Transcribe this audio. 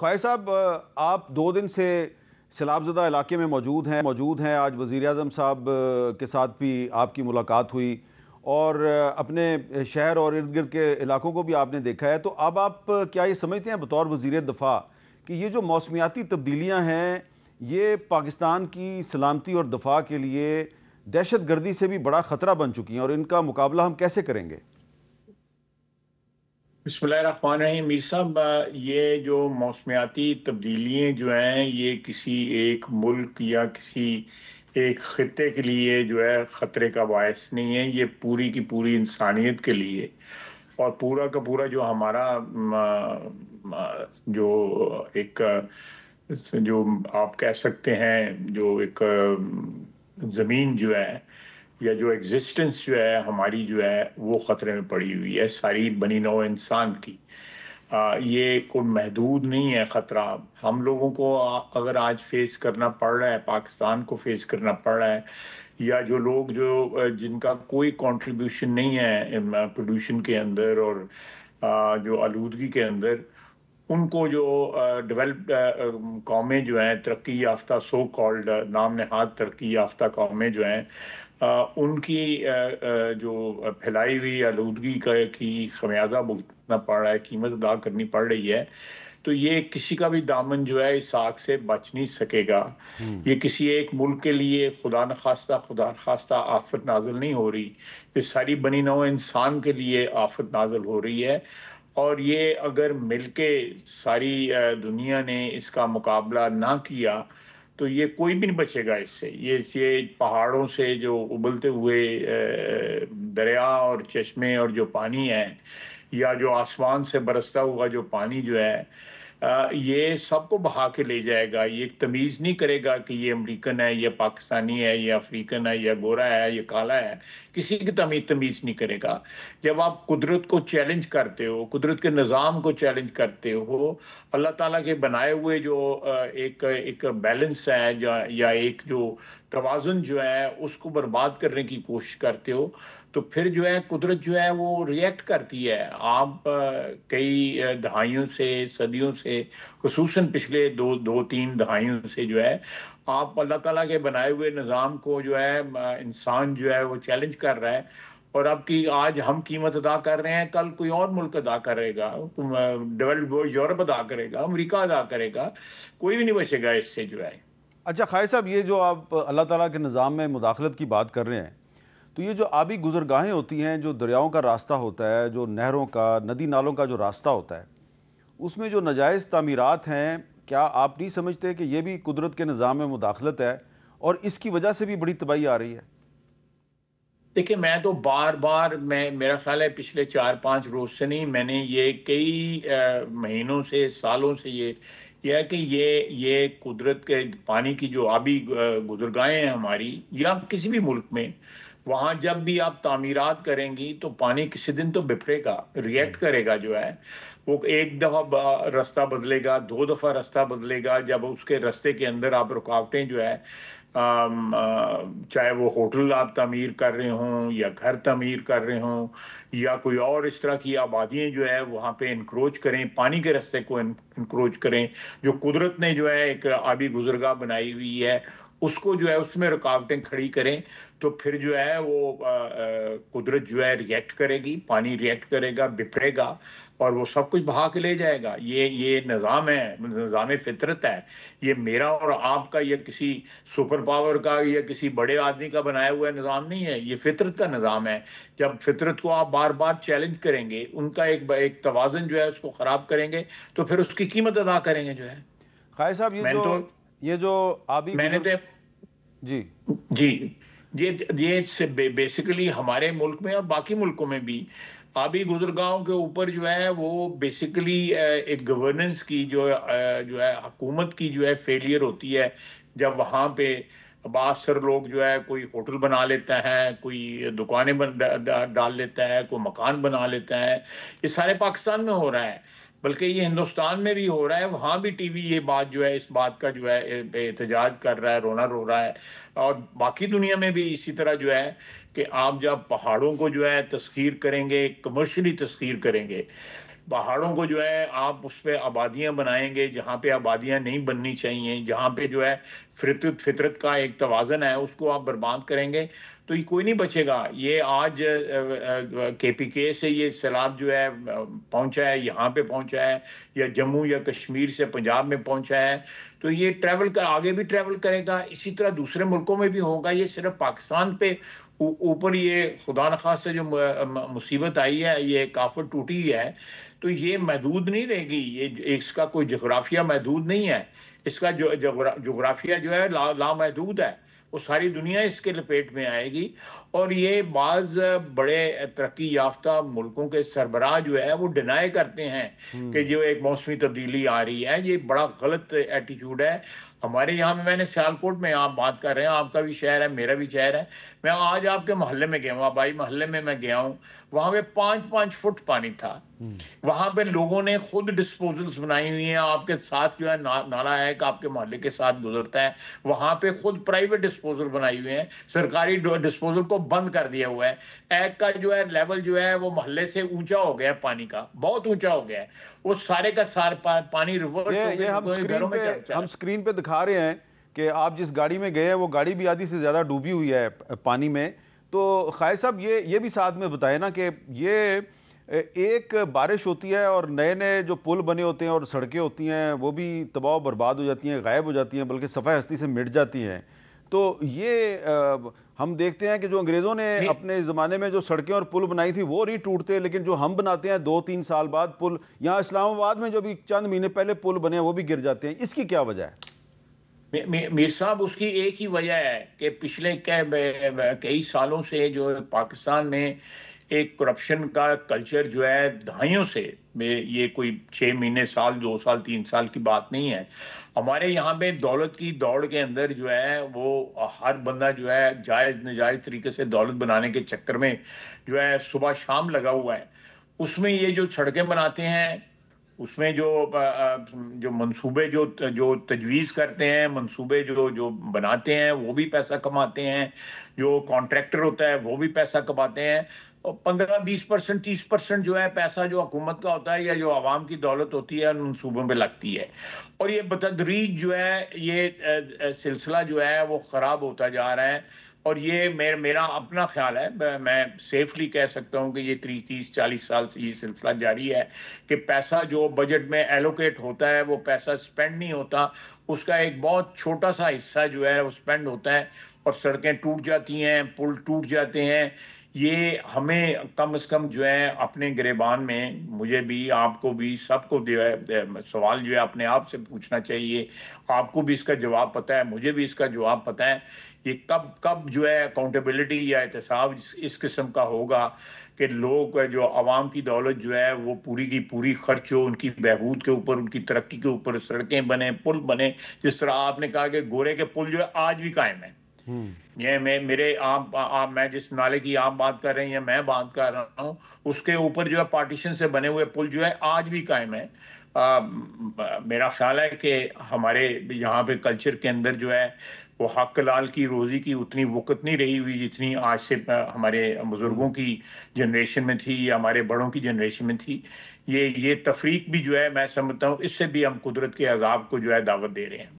خواہش صاحب، آپ 2 دن سے سیلاب زدہ علاقے میں موجود ہیں. آج وزیر اعظم صاحب کے ساتھ بھی آپ کی ملاقات ہوئی اور اپنے شہر اور ارد گرد کے علاقوں کو بھی آپ نے دیکھا ہے. تو اب آپ کیا یہ سمجھتے ہیں بطور وزیر دفاع کہ یہ جو موسمیاتی تبدیلیاں ہیں یہ پاکستان کی سلامتی اور دفاع کے لیے دہشت گردی سے بھی بڑا خطرہ بن چکی ہیں، اور ان کا مقابلہ ہم کیسے کریں گے؟ بسم اللہ الرحمن الرحیم. میر صاحب، یہ جو موسمیاتی تبدیلیاں جو ہیں یہ کسی ایک ملک یا کسی ایک خطے کے لیے جو ہے خطرے کا باعث نہیں ہے. یہ پوری کی پوری انسانیت کے لیے اور پورا کا پورا جو ہمارا جو ایک جو آپ کہہ سکتے ہیں جو ایک زمین جو ہے یا جو ایگزسٹنس جو ہے ہماری جو ہے وہ خطرے میں پڑی ہوئی ہے، ساری بنی نوع انسان کی. یہ کوئی محدود نہیں ہے خطرہ. ہم لوگوں کو اگر آج فیس کرنا پڑ رہا ہے، پاکستان کو فیس کرنا پڑ رہا ہے، یا جو لوگ جن کا کوئی کنٹریبیوشن نہیں ہے پولوشن کے اندر اور جو آلودگی کے اندر، ان کو جو ڈیولپڈ قومیں جو ہیں، ترقی یافتہ سو کالڈ نام نہاد ترقی یافتہ قومیں جو ہیں، ان کی جو پھیلائی ہوئی آلودگی کی خمیازہ بھگتنا پڑ رہا ہے، قیمت ادا کرنی پڑ رہی ہے. تو یہ کسی کا بھی دامن جو ہے اس آگ سے بچ نہیں سکے گا. یہ کسی ایک ملک کے لیے خدا نخواستہ آفت نازل نہیں ہو رہی، یہ ساری بنی نوع انسان کے لیے آفت نازل ہو رہی ہے. اور یہ اگر مل کے ساری دنیا نے اس کا مقابلہ نہ کیا تو یہ کوئی بھی نہیں بچے گا اس سے. یہ پہاڑوں سے جو ابلتے ہوئے دریا اور چشمے اور جو پانی ہے، یا جو آسمان سے برستا ہوا جو پانی جو ہے، یہ سب کو بہا کے لے جائے گا. یہ تمیز نہیں کرے گا کہ یہ امریکن ہے، یہ پاکستانی ہے، یہ افریقن ہے، یہ گورا ہے، یہ کالا ہے. کسی کی تمیز نہیں کرے گا. جب آپ قدرت کو چیلنج کرتے ہو، قدرت کے نظام کو چیلنج کرتے ہو، اللہ تعالیٰ کے بنائے ہوئے جو ایک بیلنس ہے یا ایک جو توازن جو ہے اس کو برباد کرنے کی کوشش کرتے ہو، تو پھر جو ہے قدرت جو ہے وہ ریئیکٹ کرتی ہے. آپ کئی دہائیوں سے، صدیوں سے، خصوصاً پچھلے دو تین دہائیوں سے جو ہے آپ اللہ تعالیٰ کے بنائے ہوئے نظام کو جو ہے انسان جو ہے وہ چیلنج کر رہا ہے. اور اب کی آج ہم قیمت ادا کر رہے ہیں، کل کوئی اور ملک ادا کرے گا، ڈیولپڈ یورپ ادا کرے گا، امریکہ ادا کرے گا. کوئی بھی نہیں بچے گا اس سے جو ہے. اچھا خواہش صاحب، یہ جو آپ اللہ تعالیٰ کے نظام میں مداخلت کی بات کر رہے ہیں، تو یہ جو آبی گزرگاہیں ہوتی ہیں، جو دریاؤں کا راستہ ہوتا ہے، جو نہروں کا، ندی نالوں کا جو راستہ ہوتا ہے، اس میں جو ناجائز تعمیرات ہیں، کیا آپ نہیں سمجھتے کہ یہ بھی قدرت کے نظام میں مداخلت ہے اور اس کی وجہ سے بھی بڑی تباہی آ رہی ہے؟ دیکھیں، میں تو بار بار میرا خیال ہے پچھلے 4-5 روز سے نہیں، میں نے یہ کئی مہینوں سے، سالوں سے یہ ہے کہ یہ قدرت کے پانی کی جو آبی گزرگاہیں ہیں ہماری یا کسی بھی ملک میں، وہاں جب بھی آپ تعمیرات کریں گی تو پانی کسی دن تو بپھرے گا، ریئیکٹ کرے گا. جو ہے وہ ایک دفعہ رستہ بدلے گا، 2 دفعہ رستہ بدلے گا. جب اس کے رستے کے اندر آپ رکاوٹیں جو ہے، چاہے وہ ہوٹل آپ تعمیر کر رہے ہوں یا گھر تعمیر کر رہے ہوں یا کوئی اور اس طرح کی آبادیاں جو ہے وہاں پہ انکروچ کریں، پانی کے رستے کو انکروچ کریں، جو قدرت نے جو ہے ایک آبی گزرگاہ بنائی ہوئی ہے اس کو جو ہے اس میں رکاوٹیں کھڑی کریں، تو پھر جو ہے وہ قدرت جو ہے ریئیکٹ کرے گی، پانی ریئیکٹ کرے گا، بپھرے گا اور وہ سب کچھ بہا کے لے جائے گا. یہ نظام ہے، نظام فطرت ہے. یہ میرا اور آپ کا یا کسی سپر پاور کا یا کسی بڑے آدمی کا بنایا ہوا نظام نہیں ہے، یہ فطرت کا نظام ہے. جب فطرت کو آپ بار بار چیلنج کریں گے، ان کا ایک توازن جو ہے اس کو خراب کریں گے، تو پھر اس کی قیمت ادا کریں گے. جو ہے خواہش صاحب، یہ جو آبی میں نے تو جی جی یہ بیسیکلی ہمارے ملک میں اور باقی ملکوں میں بھی آبی گزرگاہوں کے اوپر جو ہے وہ بیسیکلی ایک گورننس کی جو ہے حکومت کی جو ہے فیلئر ہوتی ہے. جب وہاں پہ باثر لوگ جو ہے کوئی ہوٹل بنا لیتا ہے، کوئی دکانیں ڈال لیتا ہے، کوئی مکان بنا لیتا ہے. یہ سارے پاکستان میں ہو رہا ہے، بلکہ یہ ہندوستان میں بھی ہو رہا ہے. وہاں بھی ٹی وی یہ بات جو ہے اس بات کا جو ہے احتجاج کر رہا ہے، رونا رو رہا ہے. اور باقی دنیا میں بھی اسی طرح جو ہے کہ آپ جب پہاڑوں کو جو ہے تسخیر کریں گے، کمرشلی تسخیر کریں گے، پہاڑوں کو جو ہے آپ اس پہ آبادیاں بنائیں گے جہاں پہ آبادیاں نہیں بننی چاہیے، جہاں پہ جو ہے فطرت کا ایک توازن ہے اس کو آپ برباد کریں گے تو یہ کوئی نہیں بچے گا۔ یہ آج کے پی کے سے یہ سیلاب جو ہے پہنچا ہے، یہاں پہ پہنچا ہے، یا جموں یا کشمیر سے پنجاب میں پہنچا ہے، تو یہ آگے بھی ٹریول کرے گا، اسی طرح دوسرے ملکوں میں بھی ہوگا۔ یہ صرف پاکستان پہ اوپر یہ خدا نخواستہ جو مصیبت آئی ہے، یہ کافر ٹوٹی ہے، تو یہ محدود نہیں رہے گی۔ یہ اس کا کوئی جغرافیہ محدود نہیں ہے، اس کا جو جغرافیہ جو ہے لامحدود ہے، وہ ساری دنیا اس کے لپیٹ میں آئے گی۔ اور یہ بعض بڑے ترقی یافتہ ملکوں کے سربراہ جو ہے وہ ڈینائی کرتے ہیں کہ جو ایک موسمی تبدیلی آ رہی ہے، یہ بڑا غلط ایٹیٹیوڈ ہے۔ ہمارے یہاں میں نے سیالکوٹ میں آپ بات کر رہے ہیں، آپ کا بھی شہر ہے، میرا بھی شہر ہے، میں آج آپ کے محلے میں گیا ہوں، آبائی محلے میں گیا ہوں، وہاں پہ 5 فٹ پانی تھا۔ وہاں پہ لوگوں نے خود ڈسپوزلز بنائی ہوئی ہیں، آپ کے ساتھ جو ہے نالا ہے کہ آپ کے محلے کے ساتھ گزرتا ہے، وہاں پہ خود پرائیویٹ ڈسپوزل بنائی ہوئی ہیں، سرکاری ڈسپوزل کو بند کر دیا ہوا ہے۔ ایک کا جو ہے لیول جو ہے وہ محلے سے اونچا ہو گیا ہے، پانی کا بہت اونچا ہو گیا ہے، وہ سارے کا سارا پانی ریورس ہو یہ ہم سکرین پہ دکھا رہے ہیں کہ آپ جس گاڑی میں گئے ہیں وہ گاڑی بھی آدھی سے زیادہ ڈوبی ہوئی ہے پانی میں۔ تو خالد صاحب یہ بھی ساتھ میں بتائیں نا کہ یہ ایک بارش ہوتی ہے اور نئے نئے جو پل بنے ہوتے ہیں اور سڑکیں ہوتی ہیں وہ بھی تباہ و برباد ہو جاتی ہیں، غائب ہو جاتی ہیں، بلکہ صفحہ ہستی سے مٹ جاتی ہیں۔ تو یہ ہم دیکھتے ہیں کہ جو انگریزوں نے اپنے زمانے میں جو سڑکیں اور پل بنائی تھی وہ نہیں ٹوٹتے، لیکن جو ہم بناتے ہیں 2-3 سال بعد پل، یہاں اسلام آباد میں جو بھی چند مہینے پہلے پل بنے ہیں وہ بھی گر جاتے ہیں، اس کی کیا وجہ ہے؟ میر صاحب، اس کی ایک ہی وجہ ہے کہ پچھلے کئی سالوں سے جو پاکستان میں ایک کرپشن کا کلچر جو ہے دہائیوں سے، یہ کوئی 6 مہینے، سال، 2 سال، 3 سال کی بات نہیں ہے، ہمارے یہاں پہ دولت کی دوڑ کے اندر جو ہے وہ ہر بندہ جو ہے جائز ناجائز طریقے سے دولت بنانے کے چکر میں جو ہے صبح شام لگا ہوا ہے۔ اس میں یہ جو سڑکیں بناتے ہیں، اس میں جو منصوبے جو تجویز کرتے ہیں، منصوبے جو بناتے ہیں، وہ بھی پیسہ کماتے ہیں، جو کانٹریکٹر ہوتا ہے وہ بھی پیسہ کماتے ہیں، اور 15-20%، 30% جو ہے پیسہ جو حکومت کا ہوتا ہے یا جو عوام کی دولت ہوتی ہے ان منصوبوں پہ لگتی ہے، اور یہ بتدریج جو ہے یہ سلسلہ جو ہے وہ خراب ہوتا جا رہا ہے۔ اور یہ میرا اپنا خیال ہے، میں سیفلی کہہ سکتا ہوں کہ یہ 30-40 سال سے یہ سلسلہ جاری ہے کہ پیسہ جو بجٹ میں ایلوکیٹ ہوتا ہے وہ پیسہ سپینڈ نہیں ہوتا، اس کا ایک بہت چھوٹا سا حصہ جو ہے وہ سپینڈ ہوتا ہے، اور سڑکیں ٹوٹ جاتی ہیں، پل ٹوٹ جاتے ہیں۔ یہ ہمیں کم از کم جو ہے اپنے گریبان میں، مجھے بھی، آپ کو بھی، سب کو جو ہے سوال جو ہے اپنے آپ سے پوچھنا چاہیے۔ آپ کو بھی اس کا جواب پتہ ہے، مجھے بھی اس کا جواب پتہ ہے، یہ کب جو ہے اکاؤنٹیبلٹی یا احتساب اس قسم کا ہوگا کہ لوگ جو عوام کی دولت جو ہے وہ پوری کی پوری خرچ ہو ان کی بہبود کے اوپر، ان کی ترقی کے اوپر، سڑکیں بنے، پل بنے، جس طرح آپ نے کہا کہ گورے کے پل جو ہے آج بھی قائم ہے۔ یہ میں جس نالے کی آپ بات کر رہے ہیں یا میں بات کر رہا ہوں، اس کے اوپر جو ہے پارٹیشن سے بنے ہوئے پل جو ہے آج بھی قائم ہے۔ میرا خیال ہے کہ ہمارے یہاں پہ کلچر کے اندر جو ہے وہ حق لال کی روزی کی اتنی وقت نہیں رہی ہوئی جتنی آج سے ہمارے بزرگوں کی جنریشن میں تھی یا ہمارے بڑوں کی جنریشن میں تھی۔ یہ تفریق بھی جو ہے میں سمجھتا ہوں اس سے بھی ہم قدرت کے عذاب کو جو ہے دعوت دے رہے ہیں۔